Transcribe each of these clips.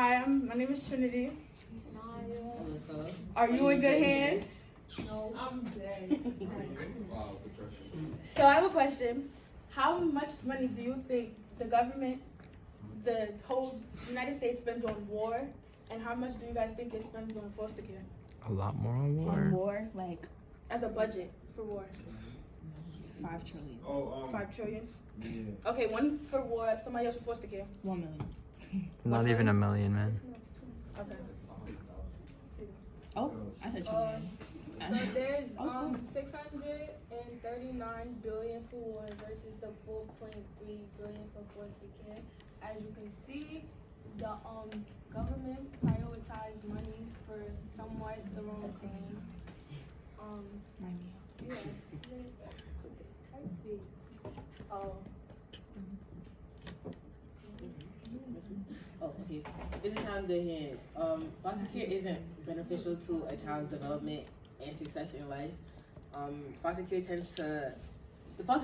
My name is Trinity. Naya. Are you in good hands? No. I'm dead. So I have a question. How much money do you think the government, the whole United States spends on war, and how much do you guys think it spends on foster care? A lot more on war. On war, like As a budget for war? 5 trillion. 5 trillion? Yeah. Okay, one for war, somebody else for foster care. 1 million. Not even a million, man. Okay. Oh, I said trillion. So there's I was wrong. 639 billion for war versus the 4.3 billion for foster care. As you can see, the government prioritized money for somewhat the wrong things. Yeah. Oh. Oh, okay. This is how good hands. Foster care isn't beneficial to a child's development and success in life. The foster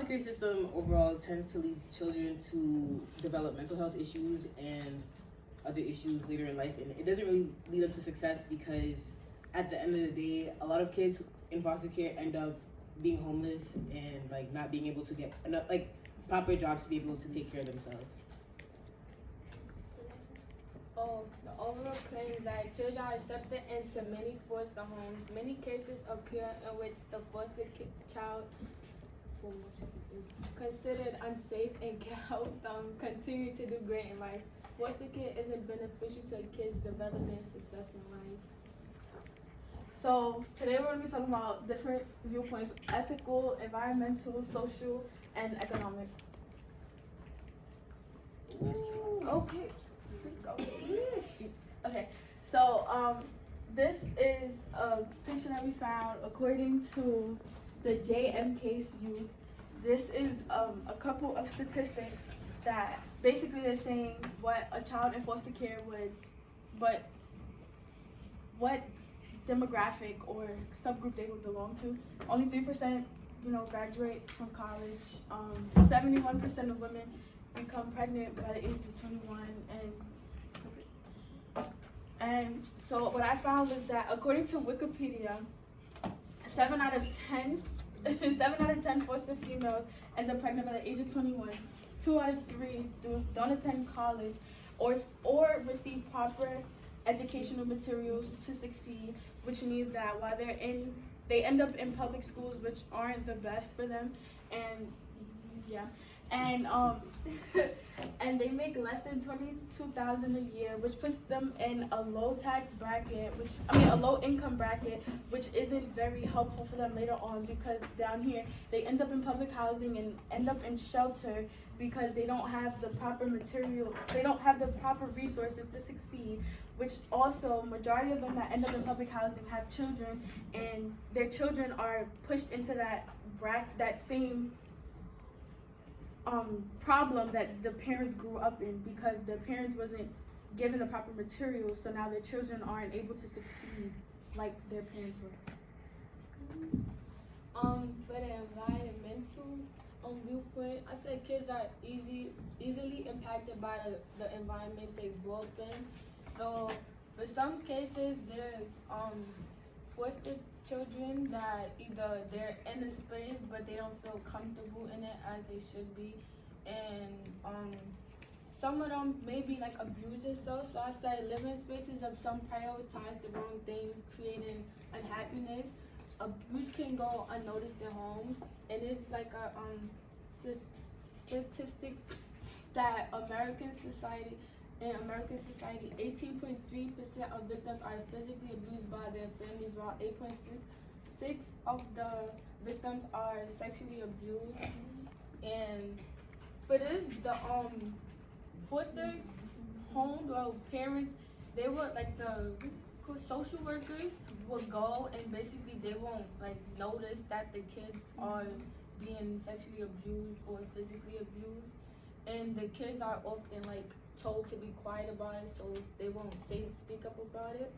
care system overall tends to lead children to develop mental health issues and other issues later in life, and it doesn't really lead them to success because at the end of the day, a lot of kids in foster care end up being homeless and like not being able to get enough like proper jobs to be able to take care of themselves. Oh, the overall claims that children are accepted into many foster homes. Many cases occur in which the foster child considered unsafe and can help them continue to do great in life. Foster care isn't beneficial to a kid's development and success in life. So today we're going to be talking about different viewpoints: ethical, environmental, social, and economic. Okay. Okay. So this is a picture that we found according to the JMK youth. This is a couple of statistics that basically they're saying what a child in foster care would, but what demographic or subgroup they would belong to. Only 3%, graduate from college. 71% of women become pregnant by the age of 21, and so what I found was that according to Wikipedia, 7 out of 10 foster females end up pregnant by the age of 21. 2 out of 3 don't attend college or receive proper educational materials to succeed, which means that while they end up in public schools, which aren't the best for them, and and they make less than $22,000 a year, which puts them in a low tax bracket, a low income bracket, which isn't very helpful for them later on, because down here they end up in public housing and end up in shelter because they don't have the proper material, they don't have the proper resources to succeed, which also majority of them that end up in public housing have children, and their children are pushed into that same problem that the parents grew up in, because the parents wasn't given the proper materials, so now their children aren't able to succeed like their parents were. For the environmental viewpoint, I said kids are easily impacted by the environment they grew up in. So for some cases, there's foster children that either they're in a space but they don't feel comfortable in it as they should be, and some of them maybe like abuse themselves. So I said living spaces of some prioritize the wrong thing, creating unhappiness. Abuse can go unnoticed in homes, and it's like a statistic that American society, 18.3% of victims are physically abused by their families, while 8.6% of the victims are sexually abused. And for this, the foster home, well, parents, they would like the social workers would go, and basically they won't like notice that the kids are being sexually abused or physically abused, and the kids are often like told to be quiet about it, so they won't speak up about it.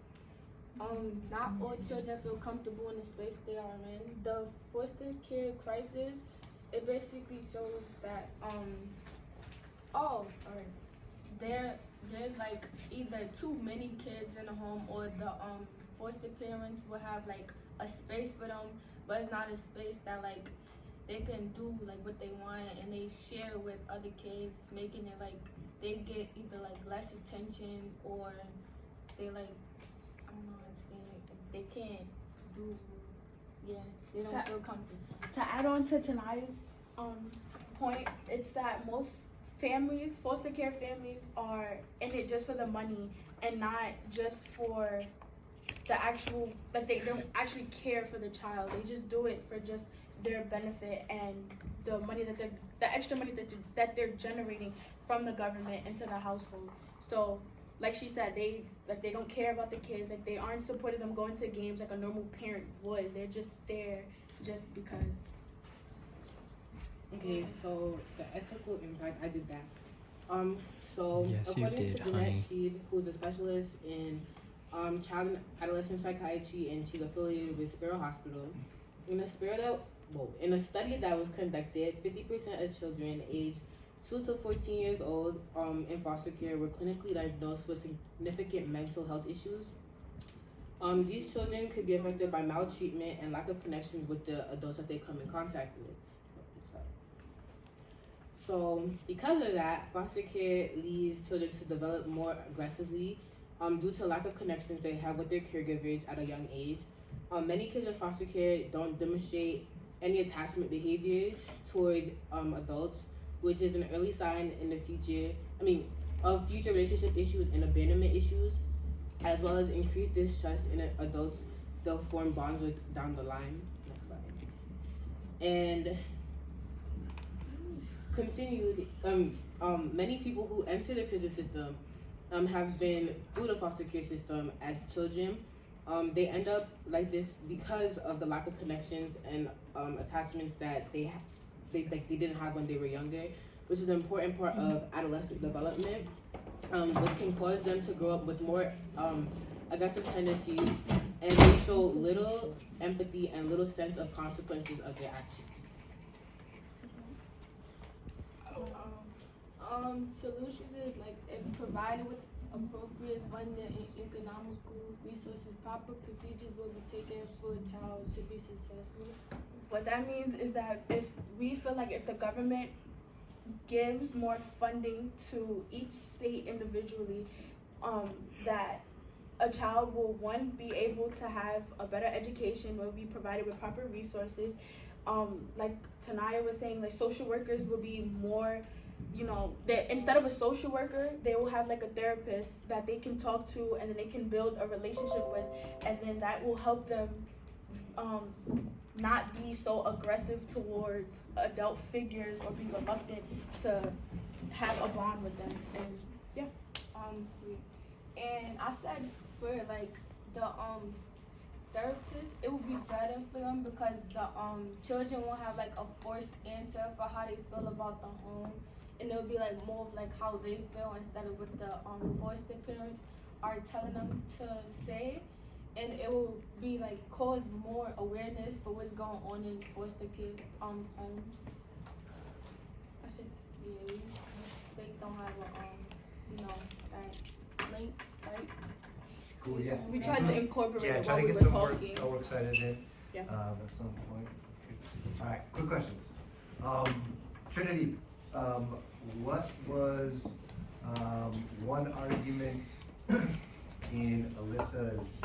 Not all children feel comfortable in the space they are in. The foster care crisis, it basically shows that there's like either too many kids in the home, or the foster parents will have like a space for them, but it's not a space that like they can do like what they want, and they share with other kids, making it like they get either like less attention, or they like, I don't know how to explain it, they can't do, they don't feel comfortable. To add on to Tanaya's point, it's that most families, foster care families, are in it just for the money and not just for the actual, like they don't actually care for the child. They just do it for just their benefit and the money that the extra money that they're generating from the government into the household. So like she said, they don't care about the kids, like they aren't supporting them going to games like a normal parent would. They're just there just because. Okay, so the ethical impact, I did that. So Yes, you according did, to Jeanette honey. Sheed, who's a specialist in child and adolescent psychiatry, and she's affiliated with Sparrow Hospital. In a study that was conducted, 50% of children aged 2 to 14 years old in foster care were clinically diagnosed with significant mental health issues. These children could be affected by maltreatment and lack of connections with the adults that they come in contact with. So because of that, foster care leads children to develop more aggressively due to lack of connections they have with their caregivers at a young age. Many kids in foster care don't demonstrate any attachment behaviors towards adults, which is an early sign in the future, of future relationship issues and abandonment issues, as well as increased distrust in adults they'll form bonds with down the line. Next slide. And continued, many people who enter the prison system have been through the foster care system as children. They end up like this because of the lack of connections and attachments that they didn't have when they were younger, which is an important part of adolescent development, which can cause them to grow up with more aggressive tendencies, and they show little empathy and little sense of consequences of their actions. Solutions is like if provided with appropriate funding and economical resources, proper procedures will be taken for a child to be successful. What that means is that if we feel like if the government gives more funding to each state individually, that a child will, one, be able to have a better education, will be provided with proper resources. Like Tanaya was saying, like social workers will be more, that instead of a social worker, they will have like a therapist that they can talk to, and then they can build a relationship with, and then that will help them not be so aggressive towards adult figures or be reluctant to have a bond with them. And yeah. And I said for like the therapists, it would be better for them because the children will have like a forced answer for how they feel about the home, and it'll be like more of like how they feel instead of what the foster parents are telling them to say, and it will be like cause more awareness for what's going on in foster care homes. That's it. Yeah, they don't have a that link site. Cool, yeah. We tried to incorporate Yeah, it try while to we get were some work, talking. work cited in. Yeah. At some point. That's good. All right, quick questions. Trinity, what was one argument in Alyssa's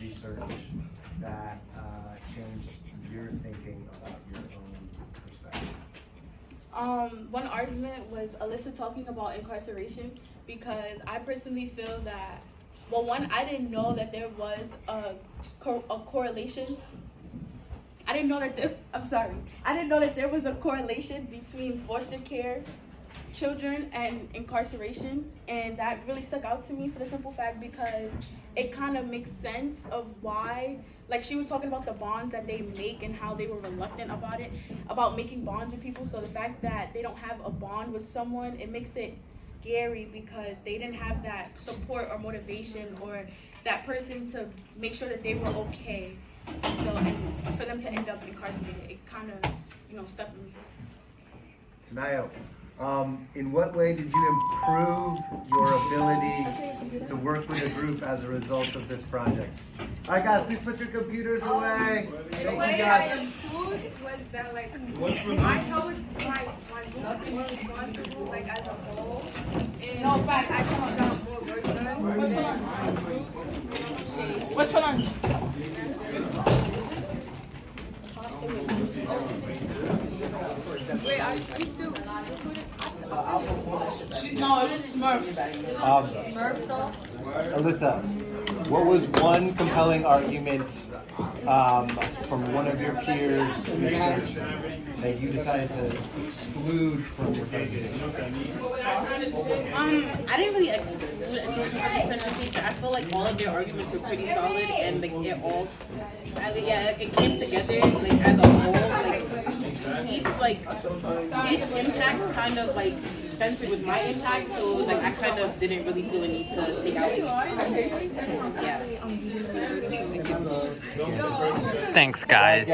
research that changed your thinking about your own perspective? One argument was Alyssa talking about incarceration, because I personally feel that, well, one, I didn't know that there was a correlation. I didn't know that there was a correlation between foster care children and incarceration, and that really stuck out to me for the simple fact because it kind of makes sense of why, like she was talking about the bonds that they make and how they were reluctant about making bonds with people. So the fact that they don't have a bond with someone, it makes it scary because they didn't have that support or motivation or that person to make sure that they were okay. So, and for them to end up incarcerated, it kind of, stuck with me. Tanaya, In what way did you improve your ability to work with a group as a result of this project? All right, guys, please put your computers away. The Thank way you, I guys. improved was that like I held my group more responsible like as a whole, and No, fact. I actually got more work done than my group shade. What's for lunch? Wait, are we still included? No, it was Smurf. Alyssa, what was one compelling argument from one of your peers research that you decided to exclude from your presentation? I didn't really exclude anyone from the presentation. I feel like all of their arguments were pretty solid, and like it all, it came together like as a whole. Like each impact kind of like centered with my impact, so it was like I kind of didn't really feel a need to take out anything. Yeah. Thanks, guys.